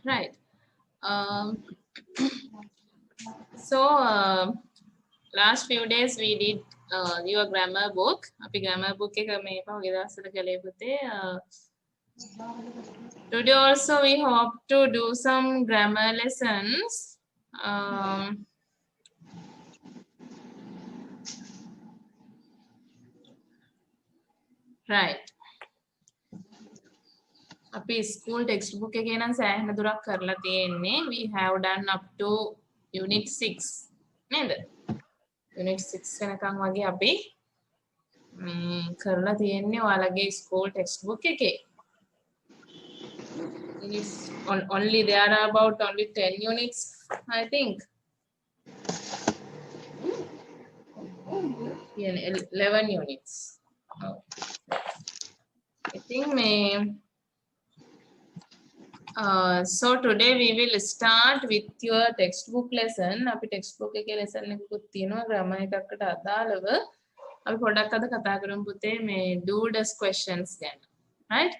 Right. Um, so last few days we did your grammar book. අපි grammar book එක මේ පහුගිය දවස්වල කළේ පුතේ. Today also we hope to do some grammar lessons. Right. අපි school textbook එකේ නම් සෑහෙන දුරක් කරලා තියෙන්නේ. We have done up to unit 6 නේද? unit 6 වෙනකන් වගේ අපි කරලා තියෙන්නේ ඔයාලගේ school textbook එකේ. Only there are about only 10 units I think. Yeah, 11 units. Oh. I think so today we will start with your textbook lesson. අපි textbook එකේ lesson එකකුත් තියෙනවා grammar එකකට අදාළව. අපි පොඩ්ඩක් අද කතා කරමු පුතේ මේ do does questions ගැන. Right?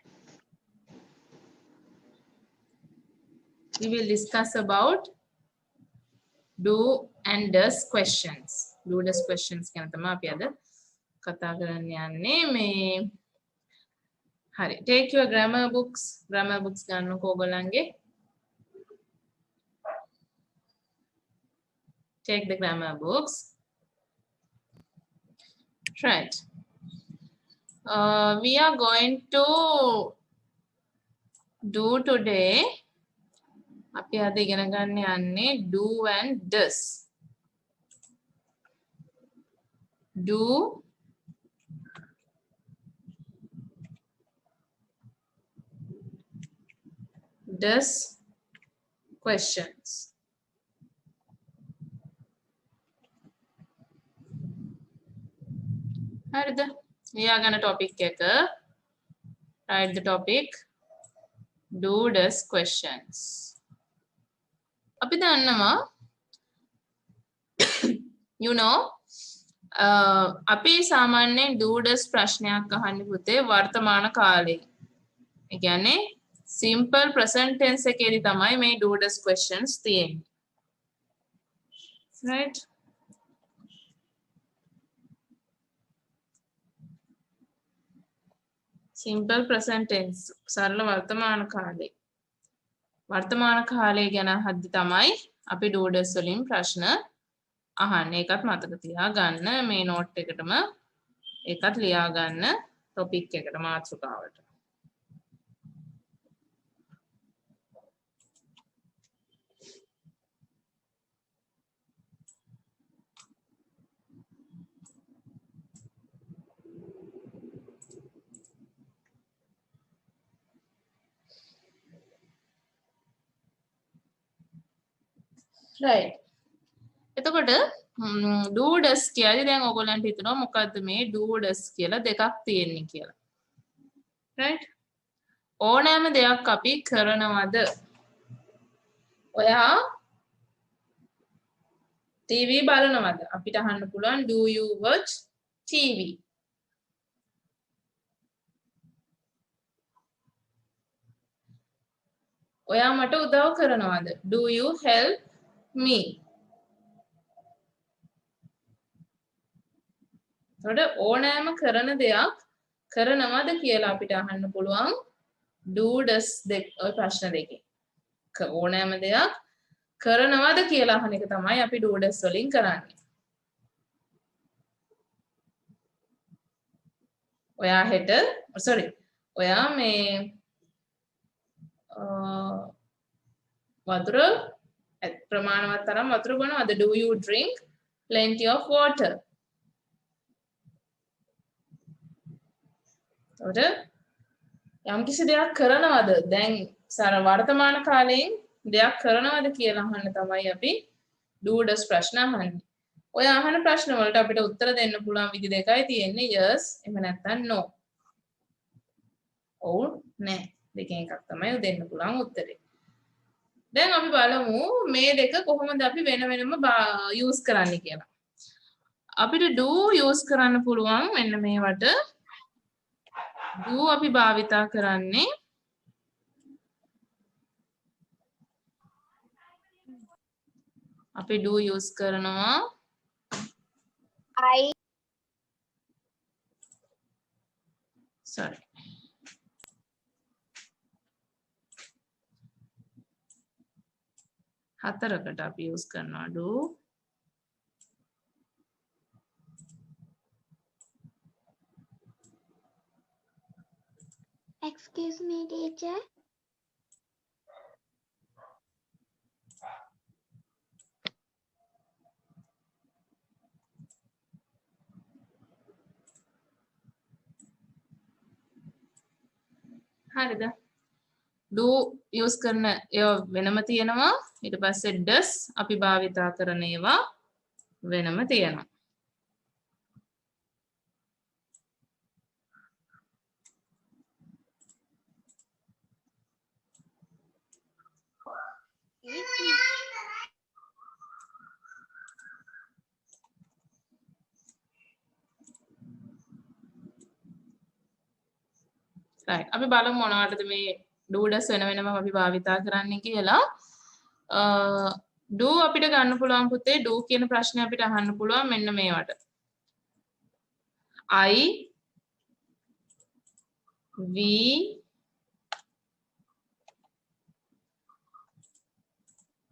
We will discuss about do and does questions. Do does questions ගැන තමයි අපි අද කතා කරන්න යන්නේ. මේ හරි. Take your grammar books. Grammar books ගන්නකො ඔයගොල්ලන්ගේ. Take the grammar books. Right. We are going to do today. අපි අද ඉගෙන ගන්න යන්නේ do and does. Do does questions. හරිද? ලියාගන්න topic එක. Write the topic do does questions. අපි දන්නවා you know අපි සාමාන්‍යයෙන් do does ප්‍රශ්නයක් අහන්නේ පුතේ වර්තමාන කාලේ. ඒ කියන්නේ simple present tense එකේදී තමයි මේ do does questions තියෙන්නේ. Right? Simple present tense සරල වර්තමාන කාලේ. වර්තමාන කාලය ගැන අහද්දි තමයි අපි do does වලින් ප්‍රශ්න අහන්නේ. ඒකත් මතක තියාගන්න මේ note එකටම ඒකත් ලියා ගන්න topic එකට මාතෘකාවට. Right. එතකොට do does කියලාදී දැන් ඔයගොල්ලන්ට හිතනවා මොකද්ද මේ do does කියලා දෙකක් තියෙන්නේ කියලා. Right? ඕනෑම දෙයක් අපි කරනවද? ඔයා TV බලනවද? අපිට අහන්න පුළුවන් do you watch TV? ඔයා මට උදව් කරනවද? Do you help me? එතකොට ඕනෑම කරන දෙයක් කරනවද කියලා අපිට අහන්න පුළුවන් do does ඔය ප්‍රශ්න දෙකේ. ඕනෑම දෙයක් කරනවද කියලා අහන එක තමයි අපි do does වලින් කරන්නේ. ඔයා හෙට ඔයා මේ වතුර ප්‍රමාණවත් තරම් වතුර බොනවද? Do you drink plenty of water? යම් කිසි දෙයක් කරනවද? දැන් වර්තමාන කාලයෙන් දෙයක් කරනවද කියලා අහන්න තමයි අපි do does ප්‍රශ්න අහන්නේ. ඔය අහන ප්‍රශ්න වලට අපිට උත්තර දෙන්න පුළුවන් විදි දෙකයි තියෙන්නේ. yes එහෙම නැත්නම් no. ඔව් නෑ. දෙකෙන් එකක් තමයි දෙන්න පුළුවන් උත්තරේ. දැන් අපි බලමු මේ දෙක කොහොමද අපි වෙන වෙනම use කරන්නේ කියලා. අපිට do use කරන්න පුළුවන් මෙන්න මේවට. do අපි භාවිතා කරන්නේ අපි do use කරනවා I sorry හතරකට අපි use කරනවා do excuse me teacher. හරිද do use කරන ඒවා වෙනම තියෙනවා ඊට පස්සේ does අපි භාවිතා කරන ඒවා වෙනම තියෙනවා right අපි බලමු මොනවටද මේ do does වෙන වෙනම අපි භාවිතා කරන්නේ කියලා do අපිට ගන්න පුළුවන් පුතේ do කියන ප්‍රශ්නේ අපිට අහන්න පුළුවන් මෙන්න මේවට I we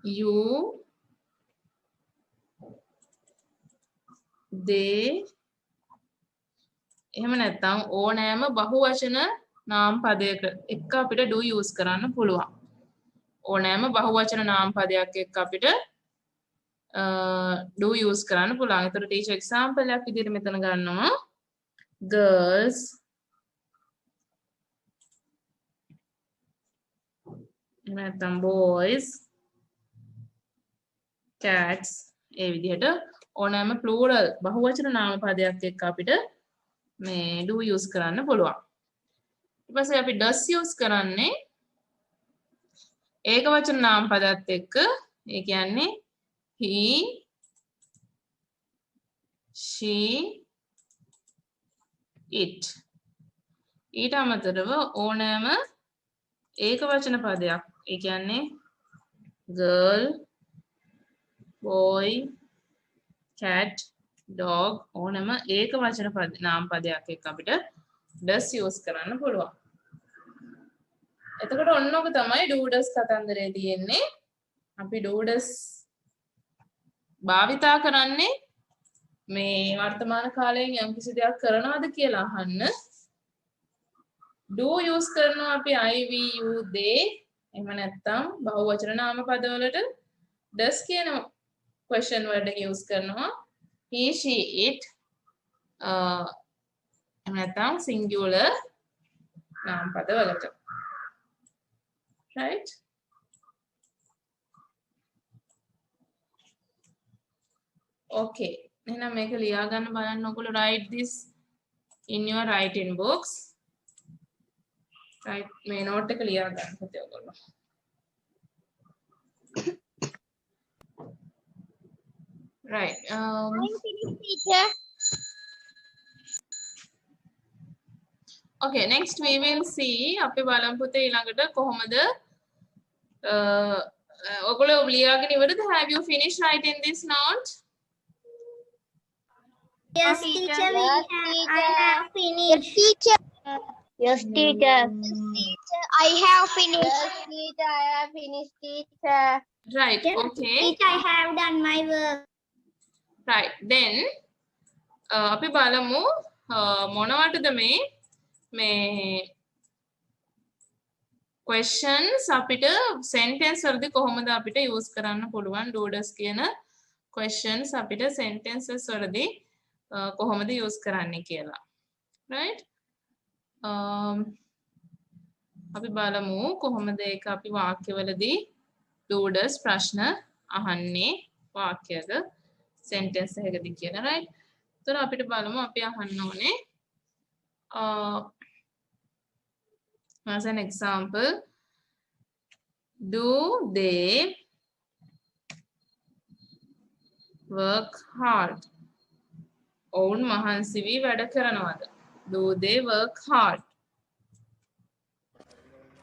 you they එහෙම නැත්නම් ඕනෑම බහුවචන නාම පදයක එක්ක අපිට do use කරන්න පුළුවන්. ඕනෑම බහුවචන නාම පදයක් එක්ක අපිට do use කරන්න පුළුවන්. ඒතර ටීචර් එක්සැම්පල් එකක් විදිහට මෙතන ගන්නවා. girls නැත්නම් boys cats ඒ විදිහට ඕනෑම plural බහුවචන නාම පදයක් එක්ක අපිට මේ do use කරන්න පුළුවන්. ඊට පස්සේ අපි does use කරන්නේ ඒක වචන නාම පදත් එක්ක ඒ කියන්නේ he she it ඊට අමතරව ඕනෑම ඒක වචන පදයක් ඒ කියන්නේ girl boy cat dog ඕනෑම ඒක වචන පද නාම පදයක් එක්ක අපිට does use කරන්න පුළුවන්. එතකොට ඔන්න ඔක තමයි do does කතන්දරේ තියෙන්නේ. අපි do does භාවිතා කරන්නේ මේ වර්තමාන කාලයෙන් යම්කිසි දෙයක් කරනවද කියලා අහන්න. do use කරනවා අපි I we you they එහෙම නැත්නම් බහුවචන නාම පදවලට does කියන question word එක use කරනවා he she it එහෙම නැත්නම් singular නාම පදවලට right okay එහෙනම් මේක ලියා ගන්න බලන්න ඔයගොල්ලෝ write this in your writing box right මේ note එක ලියා ගන්න පුතේ ඔයගොල්ලෝ right I'm finished, teacher. okay next we will see අපි බලමු පුතේ ඊළඟට කොහොමද ඔයගොල්ලෝ ලියාගෙන ඉවරද have you finished writing this note Yes, teacher. I have finished. Teacher. Yes, teacher. I have finished. Yes, teacher. I have finished, teacher. right okay Teacher, I have done my work. right then අපි බලමු මොනවටද මේ questions අපිට sentence වලදී කොහොමද අපිට use කරන්න පුළුවන් do does කියන questions අපිට sentences වලදී කොහොමද use කරන්නේ කියලා right අපි බලමු කොහොමද ඒක අපි වාක්‍යවලදී do does ප්‍රශ්න අහන්නේ වාක්‍යයක sentence එකකදී කියලා right එතන අපිට බලමු අපි අහන්න ඕනේ as an example do they work hard ඔවුන් මහන්සි වී වැඩ කරනවද do they work hard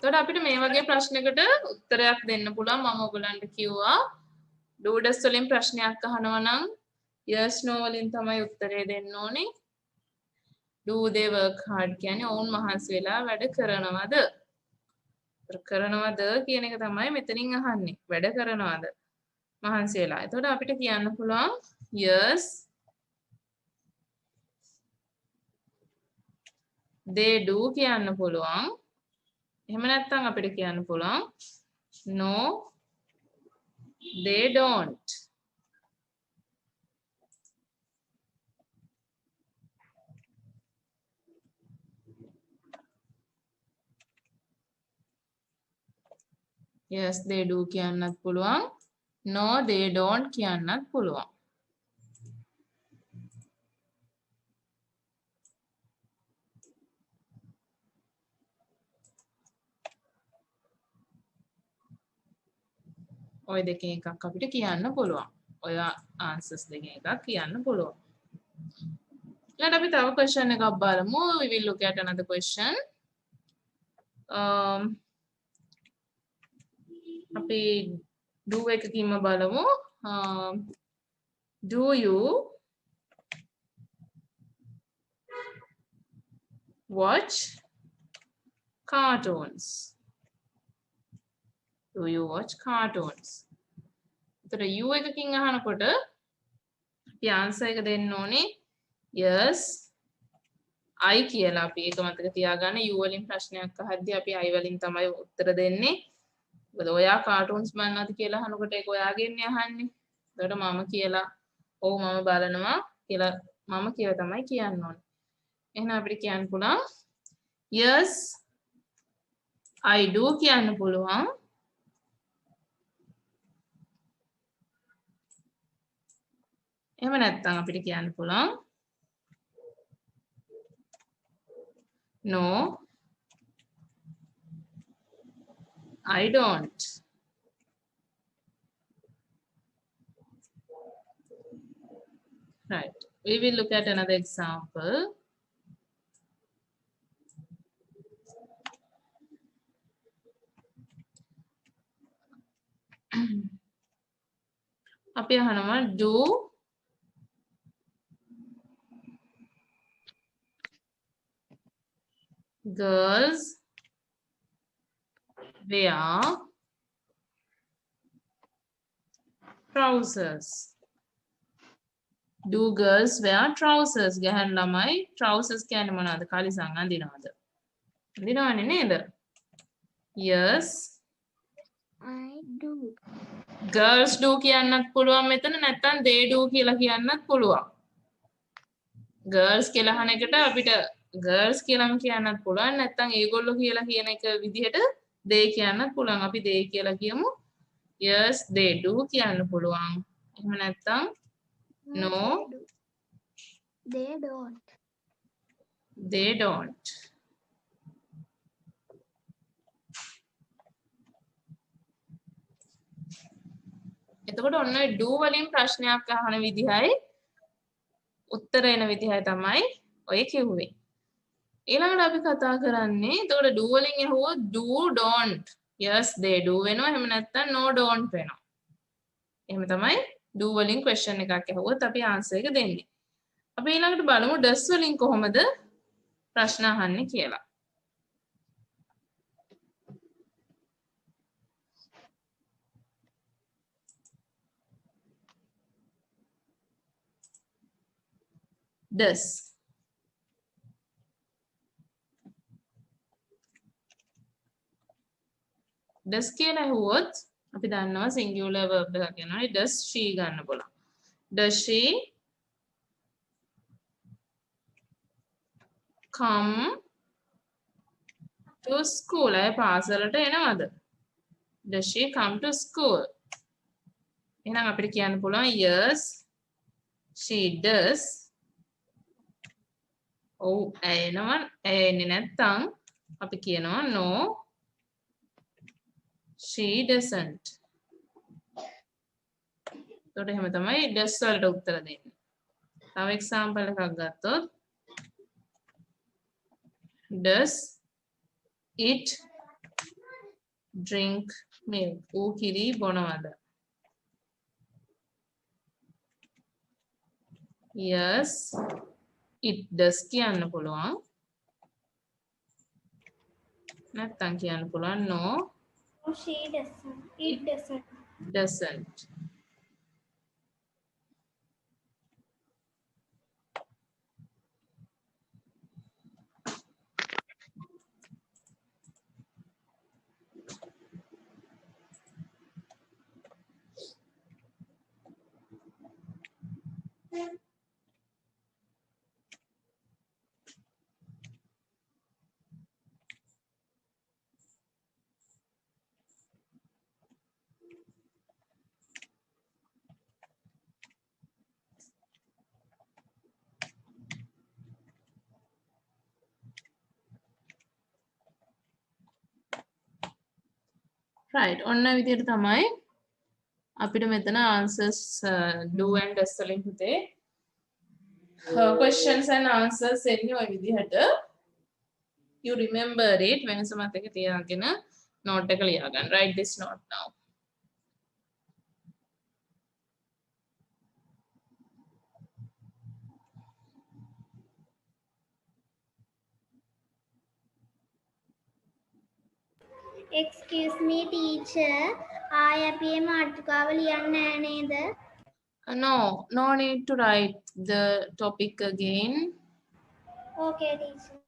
එතකොට අපිට මේ වගේ ප්‍රශ්නයකට උත්තරයක් දෙන්න පුළුවන් මම ඔයගලන්ට කිව්වා ඩූඩස් වලින් ප්‍රශ්නයක් අහනවා නම් yes no වලින් තමයි උත්තරේ දෙන්න ඕනේ. do they work hard කියන්නේ ඔවුන් මහන්සි වෙලා වැඩ කරනවද? කරනවද කියන එක තමයි මෙතනින් අහන්නේ. වැඩ කරනවද? මහන්සි වෙලා. එතකොට අපිට කියන්න පුළුවන් yes they do කියන්න පුළුවන්. එහෙම නැත්නම් අපිට කියන්න පුළුවන් no they don't. yes they do කියන්නත් පුළුවන්. no they don't කියන්නත් පුළුවන්. ඔය දෙකෙන් එකක් අපිට කියන්න පුළුවන්. ඔය answers දෙකෙන් එකක් කියන්න පුළුවන්. ඊළඟට අපි තව question එකක් බලමු. We will look at another question. අපි do එකකින්ම බලමු. Do you watch cartoons? Do you watch cartoons? එතකොට you එකකින් අහනකොට අපි answer එක දෙන්න ඕනේ yes I කියලා. අපි ඒක මතක තියාගන්න. you වලින් ප්‍රශ්නයක් අහද්දී අපි I වලින් තමයි උත්තර දෙන්නේ. මොකද ඔයා කාටුන්ස් බලනවද කියලා අහනකොට ඒක ඔයාගෙන්නේ අහන්නේ. එතකොට මම කියලා ඔව් මම බලනවා කියලා මම කියලා තමයි කියන්න ඕනේ. එහෙනම් අපිට කියන්න පුළුවන් yes I do කියන්න පුළුවන්. එහෙම නැත්නම් අපිට කියන්න පුළුවන් no I don't. Right. We will look at another example. අපි අහනවා do girls wear trousers? Do girls wear trousers? ගැහැණු ළමයි trousers කියන්නේ මොනවද? කලිසම් අඳිනවද? අඳිනවනේ නේද? Yes I do. girls do කියන්නත් පුළුවන් මෙතන. නැත්නම් they do කියලා කියන්නත් පුළුවන්. girls කියලා අහන එකට අපිට girls කියලාම කියන්නත් පුළුවන්. නැත්නම් ඒගොල්ලෝ කියලා කියන එක විදිහට they කියන්නත් පුළුවන්. අපි they කියලා කියමු. yes they do කියන්න පුළුවන්. එහෙම නැත්නම් no They don't. they don't. එතකොට ඔන්න do වලින් ප්‍රශ්නයක් අහන විදිහයි උත්තර එන විදිහයි තමයි ඔය කිව්වේ. ඊළඟට අපි කතා කරන්නේ එතකොට do වලින් ඇහුවොත් do don't yes they do වෙනවා. එහෙම නැත්නම් no don't වෙනවා. එහෙම තමයි do වලින් question එකක් ඇහුවොත් අපි answer එක දෙන්නේ. අපි ඊළඟට බලමු does වලින් කොහොමද ප්‍රශ්න අහන්නේ කියලා. does does කියලා ඇහුවොත් අපි දන්නවා singular verb එකක් යනවා. does she ගන්න පුළුවන්. does she come to school? අය පාසලට එනවද? does she come to school? එහෙනම් අපිට කියන්න පුළුවන් yes she does. ඔව් ඇය එනවා. ඇය එන්නේ නැත්නම් අපි කියනවා no she doesn't. එතකොට එහෙම තමයි does වලට උත්තර දෙන්නේ. තව example එකක් ගත්තොත් does it drink milk? ඌ කිරි බොනවද? yes it does කියන්න පුළුවන් නැත්තම් කියන්න පුළුවන් no No, she doesn't. It doesn't. doesn't right ඔන්න විදිහට තමයි අපිට මෙතන answers do and does වලින් පුතේ questions and answers එන්නේ ඔය විදිහට you remember it වෙනස මතක තියාගෙන note එක ලියා ගන්න write this note now Excuse me, teacher. ආය අපි මේ මාතෘකාව ලියන්න නෑ නේද? no need to write the topic again Okay, teacher.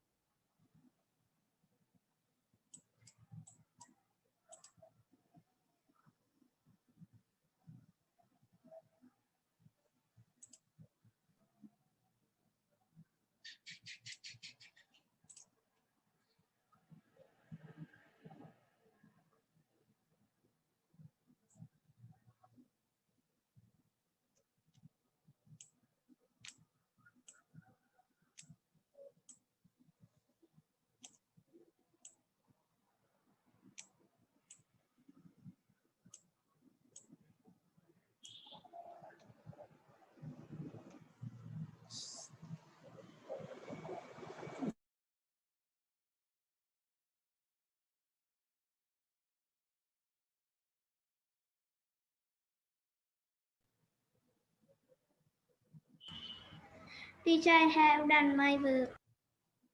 Teacher, I have done my work.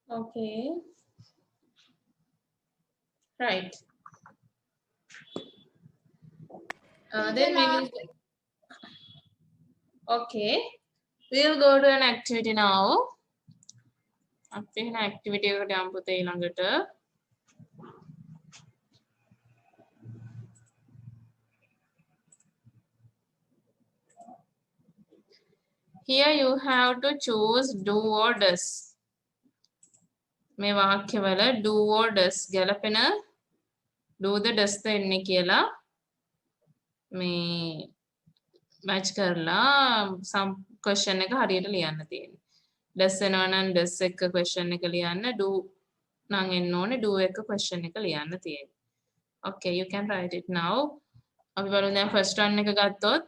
okay right then we will okay we'll go to an activity now අපි වෙන activity එකකට යමු පුතේ ළඟට here you have to choose do or does මේ වාක්‍යවල do or does ගැලපෙන do the does ද එන්නේ කියලා මේ match කරලා some question එක හරියට ලියන්න තියෙනවා does එනවා නම් does එක question එක ලියන්න do නම් එන්න ඕනේ do එක question එක ලියන්න තියෙනවා okay you can write it now අපි බලමු දැන් first one එක ගත්තොත්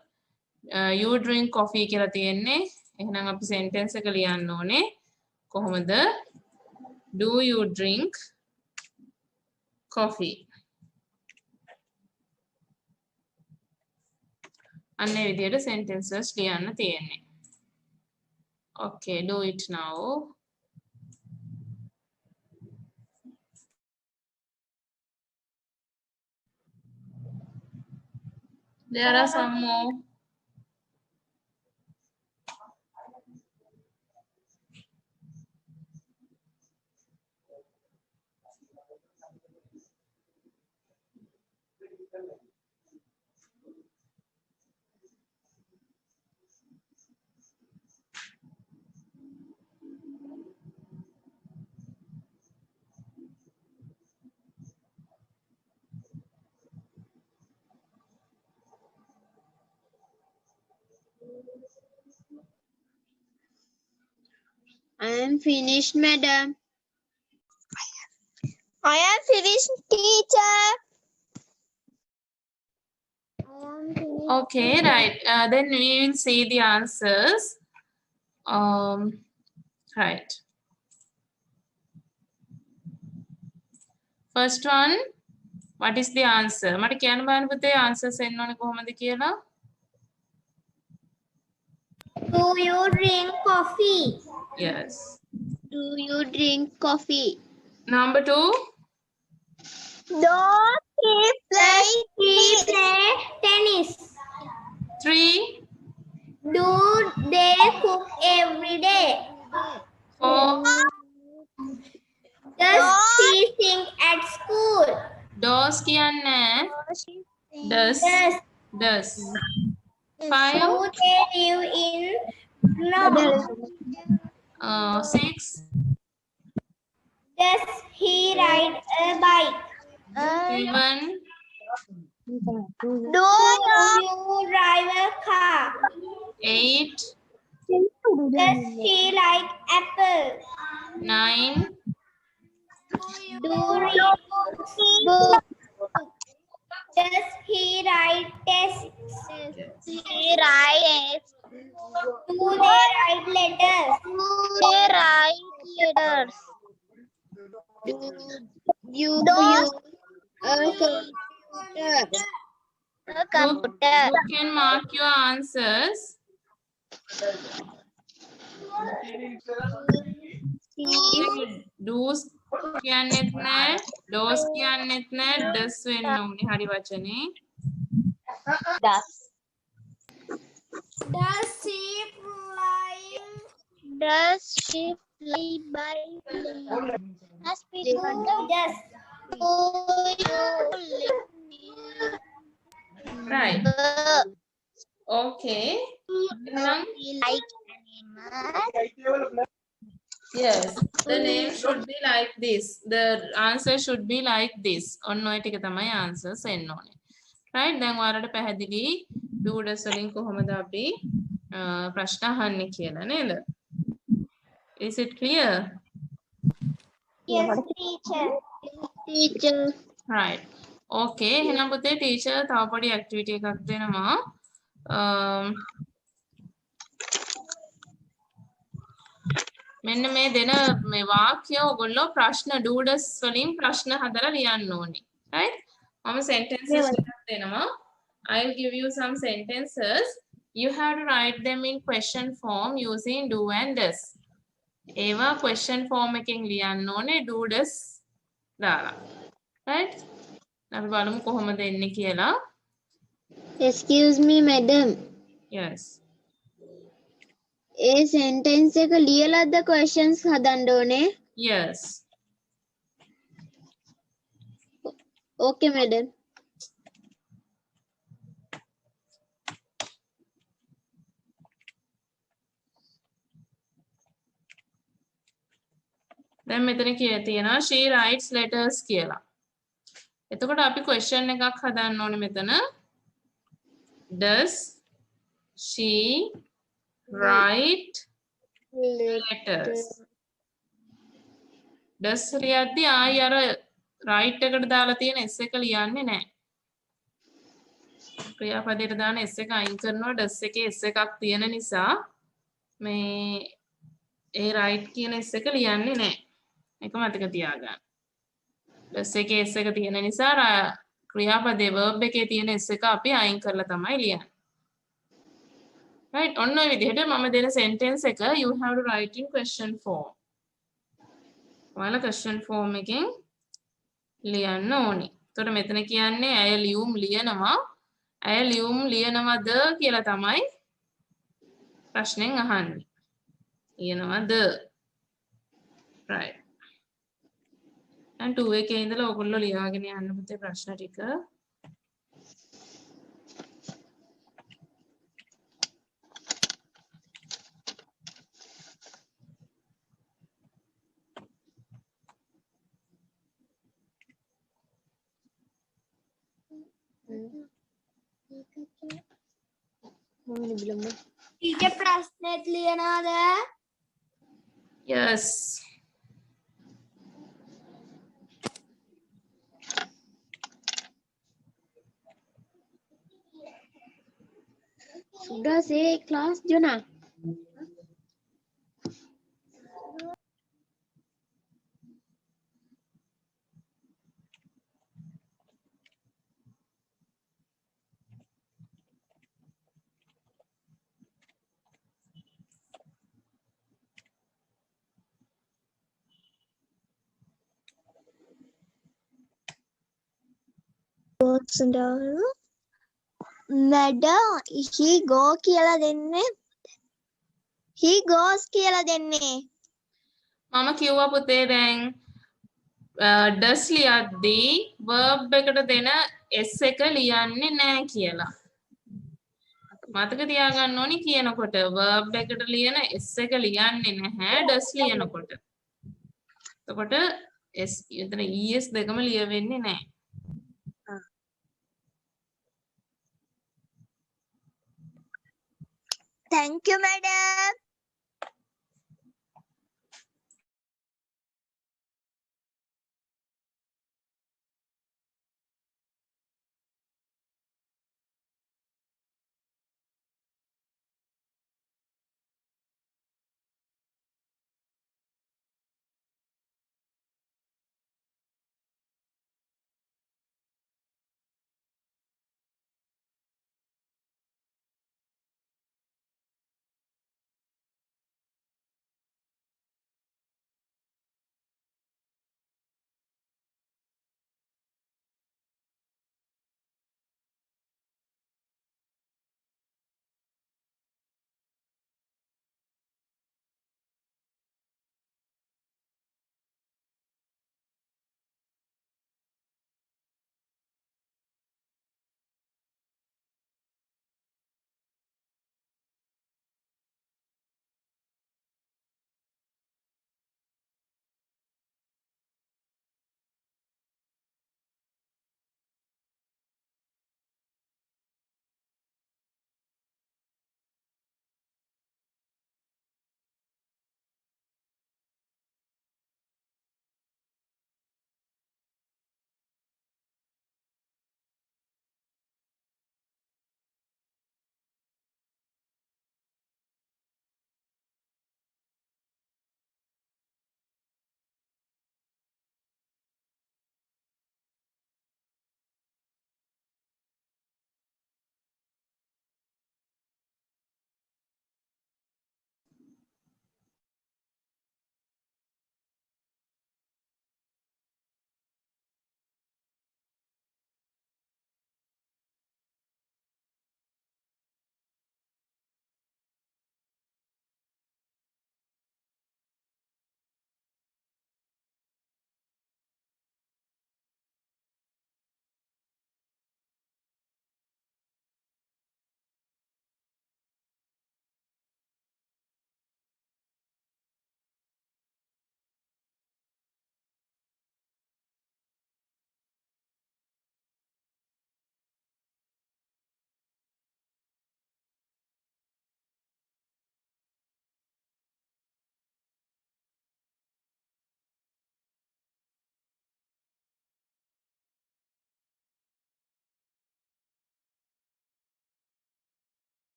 you drink coffee කියලා තියෙන්නේ එහෙනම් අපි sentence එක ලියන්න ඕනේ කොහොමද do you drink coffee අන්න ඒ විදිහට sentences ලියන්න තියෙන්නේ okay do it now there are some more I am finished, madam. I am finished, teacher. I am finished. okay right then we will see the answers right first one what is the answer මට කියන්න බලන්න පුතේ answers එන්න ඕනේ කොහොමද කියලා Do you drink coffee? Yes. Do you drink coffee? Number 2. Does he play tennis? 3. Do they cook every day? 4. Does he sing at school? Does කියන්නේ does. Does. 5. Do they live in North? 6. Does he ride a bike? 7. Do you drive a car? 8. Does she like apples? 9. Do you read books? Does he write tests? He writes. Do they write letters? They write letters. Do you use a computer? You can mark your answers. Do's කියන්නෙත් නැහැ. Do's කියන්නෙත් නැහැ. Does වෙන්න ඕනේ හරි වචනේ. Does she fly? Does she fly by plane? Yes. Do you live Right. Okay. like animals? Yes. The name should be like this. The answer should be like this. ඔන්න ඔය ටික තමයි answers එන්න ඕනේ. Right. දැන් ඔයාලට පැහැදිලි doodles වලින් කොහොමද අපි ප්‍රශ්න අහන්නේ කියලා නේද? Is it clear? Yes, teacher. Teacher. Right. Okay. එහෙනම් පුතේ teacher තව පොඩි activity එකක් දෙනවා. මෙන්න මේ දෙන මේ වාක්‍ය ඔයගොල්ලෝ ප්‍රශ්න doodles වලින් ප්‍රශ්න හදලා ලියන්න ඕනේ. Right? මම sentences ටිකක් දෙනවා. I'll give you some sentences. You have to write them in question form using do and does. ඒවා question form එකෙන් ලියන්න ඕනේ doodles දාලා. Right? අපි බලමු කොහොමද එන්නේ කියලා. Excuse me, madam. Yes. ඒ sentence එක ලියලාද questions හදන්න ඕනේ? Yes. Okay, madam. දැන් මෙතන කියලා තියෙනවා she writes letters කියලා. එතකොට අපි question එකක් හදන්න ඕනේ මෙතන. Does she write letters? Does ලියද්දි ආයි අර right එකට දාලා තියෙන s එක ලියන්නේ නැහැ. ක්‍රියාපදයට දාන s එක අයින් කරනවා does එකේ s එකක් තියෙන නිසා මේ ඒ right කියන s එක ලියන්නේ නැහැ. ඒක මතක තියාගන්න. does එකේ s එක තියෙන නිසා ක්‍රියාපදයේ verb එකේ තියෙන s එක අපි අයින් කරලා තමයි ලියන්නේ. Right? ඔන්න ඔය විදිහට මම දෙන sentence එක you have to write in question form. ඔයාලා question form එකෙන් ලියන්න ඕනේ. එතකොට මෙතන කියන්නේ ඇය ලියුම් ලියනවා. ඇය ලියුම් ලියනවද කියලා තමයි ප්‍රශ්නෙන් අහන්නේ. ලියනවද? Right. And 2 එකේ ඉඳලා ඔයගොල්ලෝ ලියාගෙන යන්න පුතේ ප්‍රශ්න ටික. Teacher ප්‍රශ්නෙත් ලියනවාද? Yes. Sudah sih kelas Jona. madam he go කියලා දෙන්නේ he goes කියලා දෙන්නේ මම කිව්වා පුතේ දැන් does ලියද්දී verb එකට දෙන s එක ලියන්නේ නැහැ කියලා. මතක තියාගන්න ඕනි කියනකොට verb එකට ලියන s එක ලියන්නේ නැහැ does ලියනකොට. එතකොට s එතන es දෙකම ලියවෙන්නේ නැහැ. thank you madam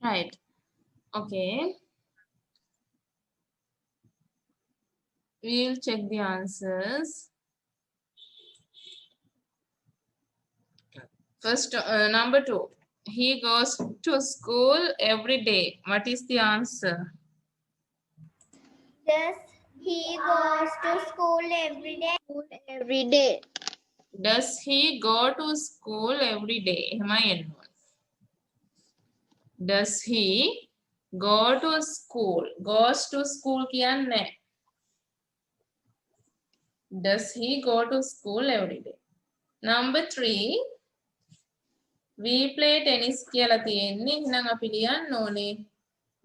Right. Okay. We'll check the answers. First, number 2. He goes to school every day. What is the answer? does he goes to school every day Does he go to school every day? එහෙමයි එන්න ඕනේ. Does he go to school? Goes to school කියන්නේ. Does he go to school every day? Number 3. We play tennis කියලා තියෙන්නේ. එහෙනම් අපි ලියන්න ඕනේ.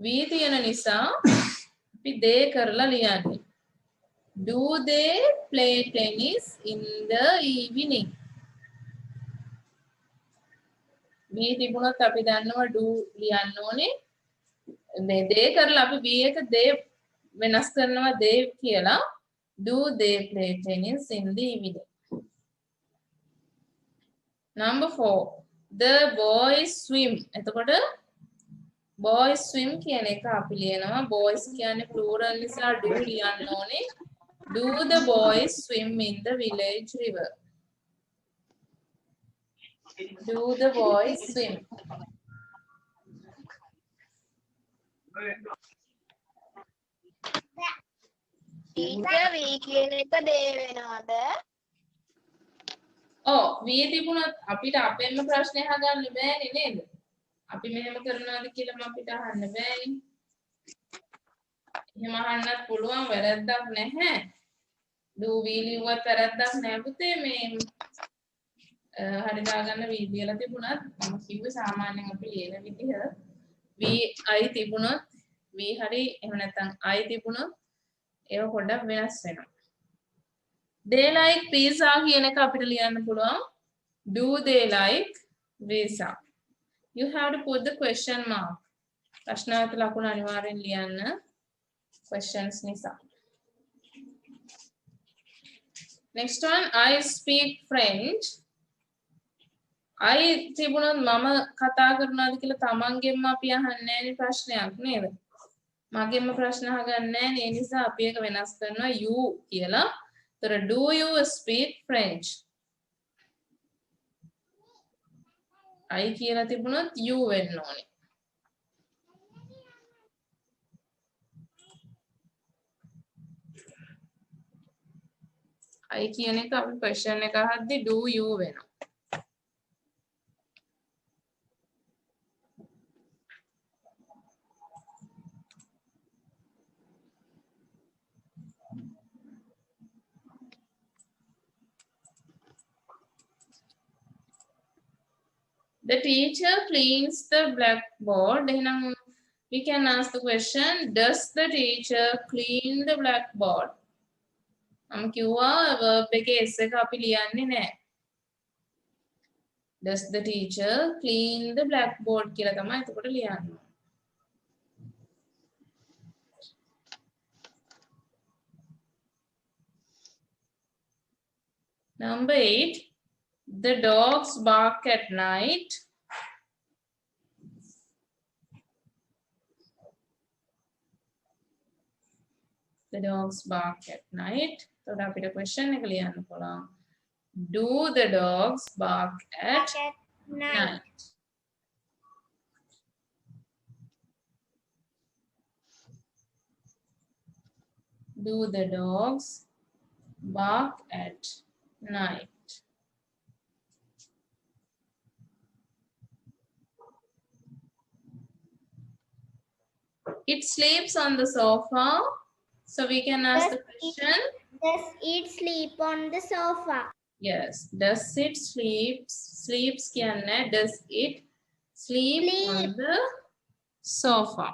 We තියෙන නිසා අපි they කරලා ලියන්නේ. Do they play tennis in the evening? We තිබුණොත් අපි දන්නවා do ලියන්න ඕනේ. they කරලා අපි we එක they වෙනස් කරනවා they කියලා. Do they play tennis in the evening? Number 4. The boys swim. එතකොට boys swim කියන එක අපි ලියනවා. boys කියන්නේ plural නිසා do ලියන්න ඕනේ. Do the boys swim in the village river? Do the boys swim? Teacher we කියන එක day වෙනවද? ඔව් වී තිබුණොත් අපිට අපෙන්ම ප්‍රශ්න අහගන්න බෑනේ නේද? අපි මෙහෙම කරනවාද කියලා අපිට අහන්න බෑනේ. එහෙම අහන්නත් පුළුවන් වැරද්දක් නැහැ. do we ලිව්වත් වැරද්දක් නැහැ පුතේ මේ හරි දාගන්න වී කියලා තිබුණත් මම කිව්වේ සාමාන්‍යයෙන් අපි ලියන විදිහ we I තිබුණොත් we හරි එහෙම නැත්නම් I තිබුණොත් ඒව පොඩ්ඩක් වෙනස් වෙනවා. They like pizza කියන එක අපිට ලියන්න පුළුවන්. Do they like pizza? You have to put the question mark. ප්‍රශ්නාර්ථ ලකුණු අනිවාර්යෙන් ලියන්න. Questions නිසා. Next one, I speak French. I තිබුණොත් මම කතා කරනවාද කියලා තමන්ගෙන්ම අපි අහන්නේ නැහැනේ ප්‍රශ්නයක් නේද? මගෙන්ම ප්‍රශ්න අහගන්නේ නැහැ. ඒ නිසා අපි එක වෙනස් කරනවා you කියලා. So, do you speak French? I කියලා තිබුණොත් you වෙන්න ඕනේ. I කියන එක අපි question එක අහද්දි do you වෙනවා. The teacher cleans the blackboard. We can ask the question, does the teacher clean the blackboard? I'm කිව්වා verb එකේ s එක අපි ලියන්නේ නැහැ. Does the teacher clean the blackboard කියලා තමයි එතකොට ලියන්නේ. Number 8. The dogs bark at night. The dogs bark at night. So, අපිට question එක ලියන්න පුළුවන්. Do the dogs bark at night? Do the dogs bark at night? It sleeps on the sofa. So we can ask the question. Does it sleep on the sofa? Yes. Does it sleeps කියන්නේ does it sleep on the sofa?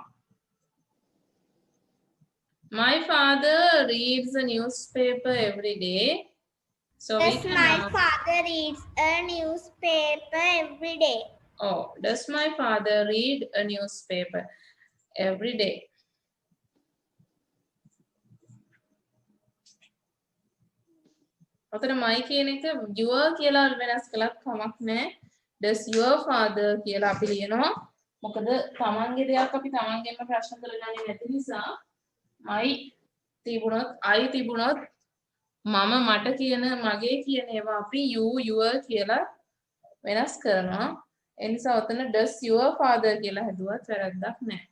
My father reads a newspaper every day. So Does my father reads a newspaper every day? Oh, does my father read a newspaper every day? ඔතන my කියන එක your කියලා වෙනස් කළත් කමක් නැහැ. Does your father කියලා අපි ලියනවා. මොකද තමන්ගේ දෙයක් අපි තමන්ගෙන්ම ප්‍රශ්න කරගන්නේ නැති නිසා my තිබුණොත් I තිබුණොත් මම මට කියන මගේ කියන ඒවා අපි you your කියලා වෙනස් කරනවා. ඒ නිසා ඔතන does your father කියලා හදුවත් වැරද්දක් නැහැ.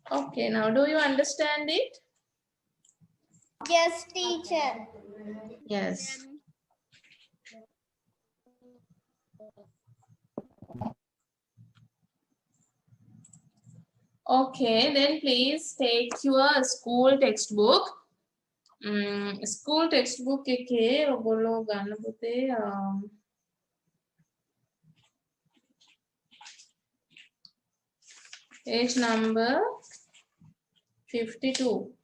Okay, now do you understand it? Yes, teacher. Yes. Okay, then please take your school textbook. School textbook එකේ ඔයගොල්ලෝ ගන්න පුතේ page number 52.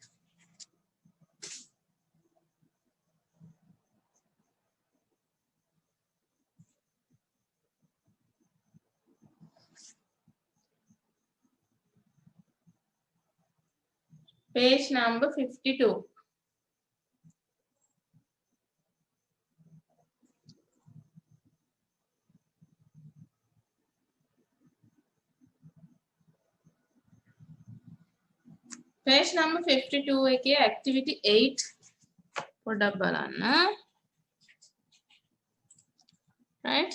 Page number 52. Page number 52 එකේ activity 8 පොඩ්ඩක් බලන්න. Right?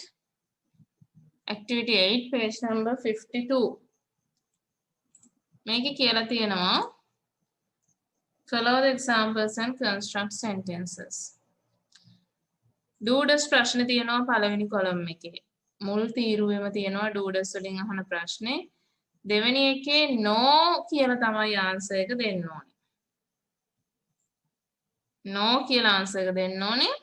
Activity 8 page number 52. මේකේ කියලා තියෙනවා follow the examples and construct sentences. doodles ප්‍රශ්න තියෙනවා පළවෙනි column එකේ. මුල් තීරුවෙම තියෙනවා doodles වලින් අහන ප්‍රශ්නේ. දෙවෙනි එකේ no කියලා තමයි answer එක දෙන්න ඕනේ. no කියලා answer එක දෙන්න ඕනේ.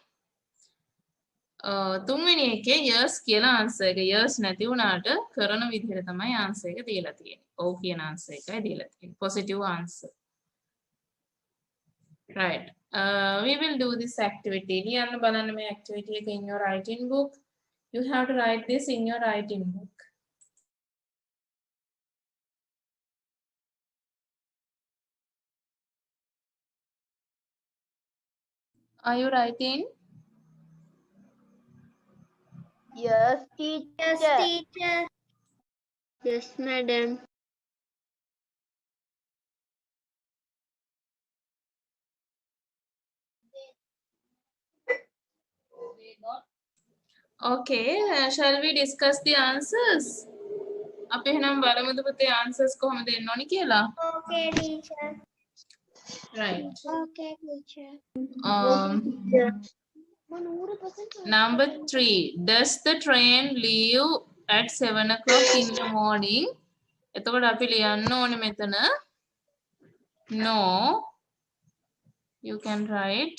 තුන්වෙනි එකේ yes කියලා answer එක yes නැති වුණාට කරන විදිහට තමයි answer එක දීලා තියෙන්නේ. ඔව් කියන answer එකයි දීලා තියෙන්නේ. positive answer. Right. We will do this activity. ලියන්න බලන්න මේ activity එක in your writing book. You have to write this in your writing book. Are you writing? Yes, teacher. Yes, teacher. Yes, madam. Okay, shall we discuss the answers? අපි එහෙනම් බලමුද පුතේ answers කොහොමද දෙන්න ඕනි කියලා? Okay, teacher. Right. Okay, teacher. Number 3. Does the train leave at 7 o'clock in the morning? එතකොට අපි ලියන්න ඕනේ මෙතන no. You can write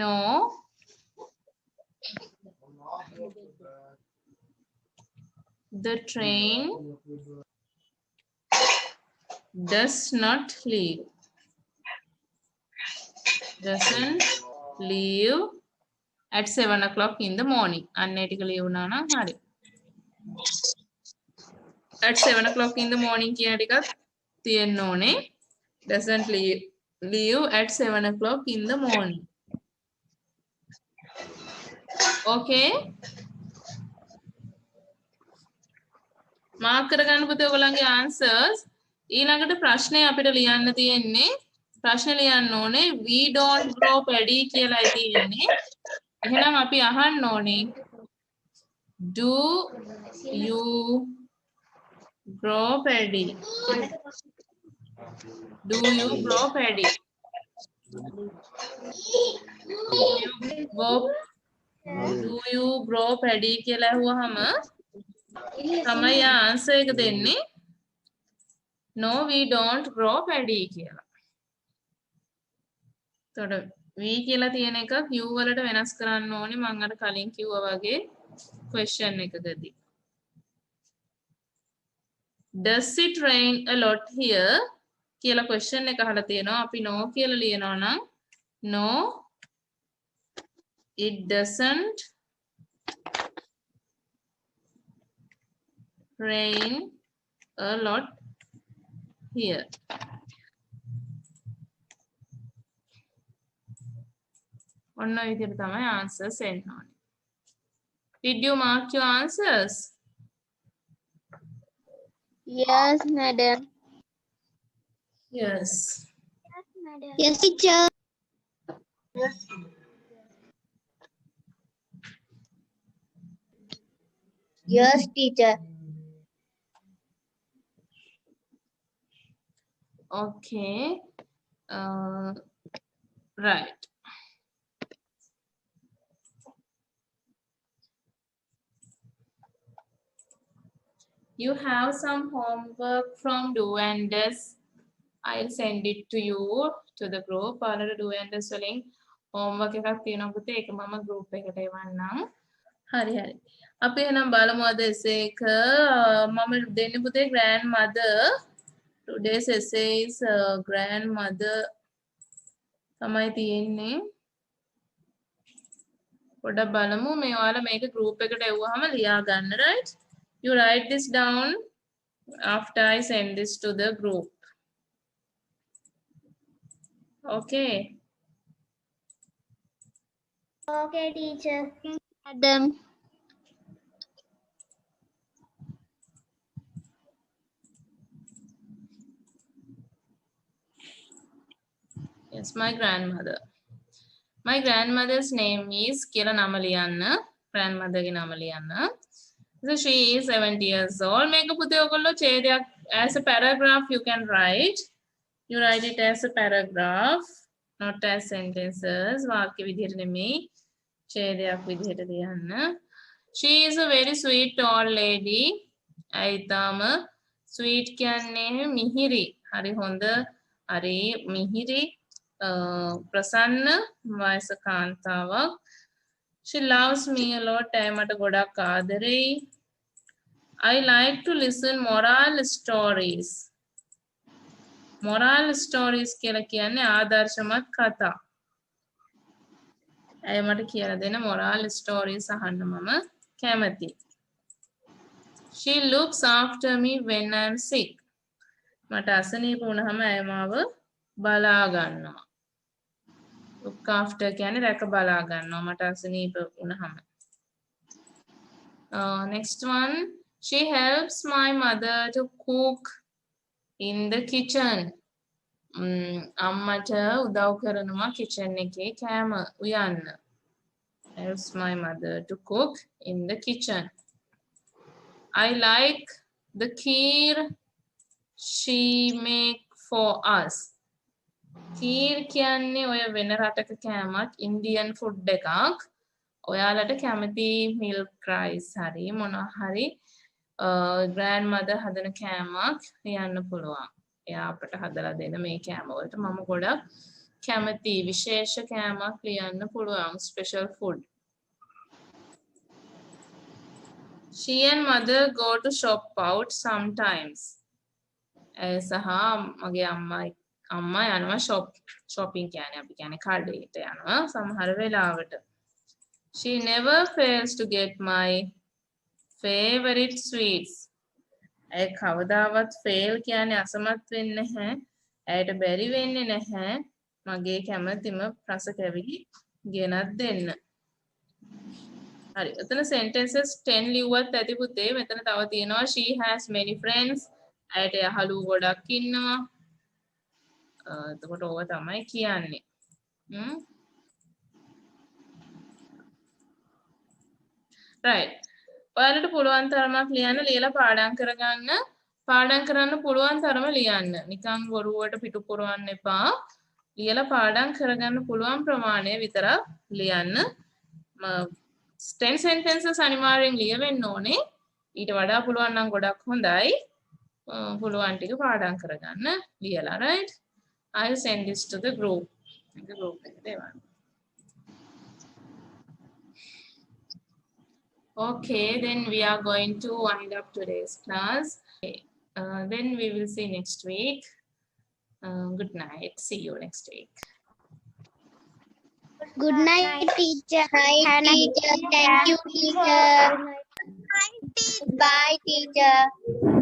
no. The train does not leave. Doesn't leave at 7 o'clock in the morning. අන්නේටික ලියුණා නම් හරි. At 7 o'clock in the morning කියන ටිකත් තියෙන්න ඕනේ. Doesn't leave at 7 o'clock in the morning. Okay. Mark කරගන්න පුතේ ඔයගොල්ලන්ගේ answers. ඊළඟට ප්‍රශ්නේ අපිට ලියන්න තියෙන්නේ ප්‍රශ්න ලියන්න ඕනේ we don't grow paddy කියලායි තියෙන්නේ. එහෙනම් අපි අහන්න ඕනේ do you grow paddy? Do you grow paddy? Do you grow paddy කියලා අහුවහම තමයි answer එක දෙන්නේ no we don't grow paddy කියලා. එතකොට v කියලා තියෙන එක q වලට වෙනස් කරන්න ඕනේ මම අර කලින් කිව්වා වගේ question එකකදී. Does it rain a lot here? කියලා question එක අහලා තියෙනවා. අපි no කියලා ලියනවා නම් no it doesn't rain a lot here. ඔන්න ඔය විදිහට තමයි answers එන්න ඕනේ. Did you mark your answers? Yes, madam. Yes. Yes, madam. Yes, teacher. Yes, teacher. Okay. Right. You have some homework from do and does. I'll send it to you to the group. ඔයාලට do and does වලින් homework එකක් තියෙනවා පුතේ. ඒක මම group එකට එවන්නම්. හරි හරි. අපි එහෙනම් බලමු අද essay එක මම දෙන්නේ පුතේ grandmother. Today's essay is grandmother තමයි තියෙන්නේ. පොඩ්ඩක් බලමු මේ ඔයාලා මේක group එකට එවුවාම ලියා ගන්න right. You write this down after I send this to the group. Okay. Okay, teacher. Madam. Yes, my grandmother. My grandmother's name is කියලා නම ලියන්න. grandmother ගේ නම ලියන්න. So she is 70 years old. මේක පුතේ ඔයගොල්ලෝ ඡේදයක් as a paragraph you can write. You write it as a paragraph, not as sentences. වාක්‍ය විදිහට නෙමෙයි. ඡේදයක් විදිහට ලියන්න. She is a very sweet old lady. අයිතාම sweet කියන්නේ මිහිරි. හරි හොඳ. හරි මිහිරි. ප්‍රසන්න වයස කාන්තාවක්. She loves me a lot. මට ගොඩක් ආදරෙයි. I like to listen moral stories. Moral stories කියලා කියන්නේ ආදර්ශමත් කතා. ඇය මට කියලා දෙන moral stories අහන්න මම කැමතියි. She looks after me when I am sick. මට අසනීප වුණාම ඇය මාව බලා ගන්නවා. Look after කියන්නේ රැක බලා ගන්නවා මට අසනීප වුණාම. Next one. She helps my mother to cook in the kitchen. අම්මට උදව් කරනවා kitchen එකේ කෑම උයන්න. Helps my mother to cook in the kitchen. I like the kheer she make for us. Kheer කියන්නේ ඔය වෙන රටක කෑමක් Indian food එකක්. ඔයාලට කැමති milk rice හරි මොනවා හරි grandmother හදන කෑමක් ලියන්න පුළුවන්. එයා අපට හදලා දෙන මේ කෑම වලට මම ගොඩක් කැමති විශේෂ කෑමක් ලියන්න පුළුවන් special food. She and mother go to shop out sometimes. සහ මගේ අම්මා යනවා shopping කියන්නේ අපි කියන්නේ කඩේට යනවා සමහර වෙලාවට. She never fails to get my favorite sweets. ඇය කවදාවත් fail කියන්නේ අසමත් වෙන්නේ නැහැ. ඇයට බැරි වෙන්නේ නැහැ. මගේ කැමතිම රස කැවිලි ගෙනත් දෙන්න. හරි. එතන sentences 10 ලිව්වත් ඇති පුතේ. මෙතන තව තියෙනවා she has many friends. ඇයට යහළුවෝ ගොඩක් ඉන්නවා. එතකොට ඕවා තමයි කියන්නේ. right. ඔයාලට පුළුවන් තරමක් ලියන්න ලියලා පාඩම් කරගන්න. පාඩම් කරන්න පුළුවන් තරම ලියන්න. නිකන් බොරුවට පිටු පුරවන්න එපා. ලියලා පාඩම් කරගන්න පුළුවන් ප්‍රමාණය විතරක් ලියන්න. 10 sentences අනිවාර්යෙන් ලියවෙන්න ඕනේ. ඊට වඩා පුළුවන් නම් ගොඩක් හොඳයි. පුළුවන් ටික පාඩම් කරගන්න ලියලා right. I'll send this to the group. The group එකට එවන්න. Okay, then we are going to wind up today's class. Okay. Then we will see next week. Good night. See you next week. Good night, teacher. Night, teacher. Thank you, teacher. Bye, teacher.